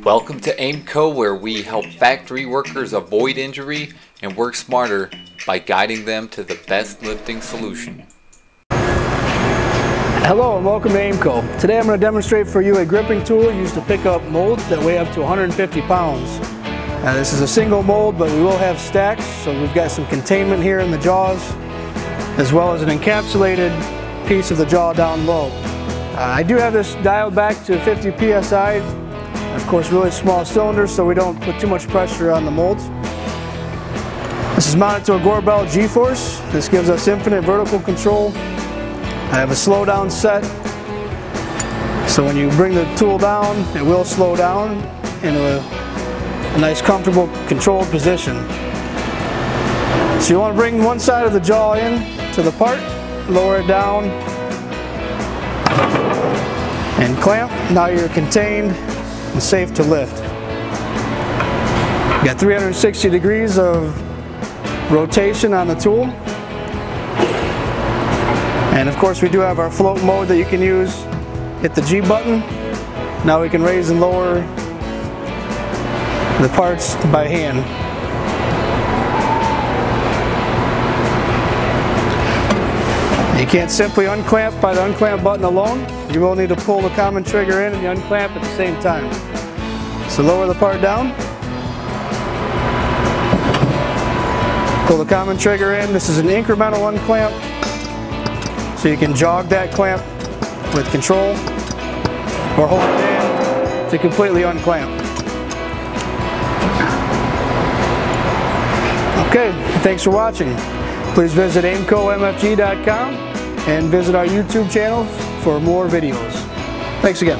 Welcome to Aimco, where we help factory workers avoid injury and work smarter by guiding them to the best lifting solution. Hello and welcome to Aimco. Today I'm going to demonstrate for you a gripping tool used to pick up molds that weigh up to 150 pounds. This is a single mold, but we will have stacks, so we've got some containment here in the jaws, as well as an encapsulated piece of the jaw down low. I do have this dialed back to 50 psi, of course really small cylinders so we don't put too much pressure on the molds. This is mounted to a Gorbel G-Force. This gives us infinite vertical control. I have a slow down set, so when you bring the tool down, it will slow down into a nice comfortable controlled position. So you want to bring one side of the jaw in to the part, lower it down, and clamp. Now you're contained and safe to lift. You got 360 degrees of rotation on the tool. And of course we do have our float mode that you can use. Hit the G button. Now we can raise and lower the parts by hand. You can't simply unclamp by the unclamp button alone. You will need to pull the common trigger in and the unclamp at the same time. So lower the part down. Pull the common trigger in. This is an incremental unclamp, so you can jog that clamp with control or hold it in to completely unclamp. Okay, thanks for watching. Please visit aimcomfg.com and visit our YouTube channel for more videos. Thanks again.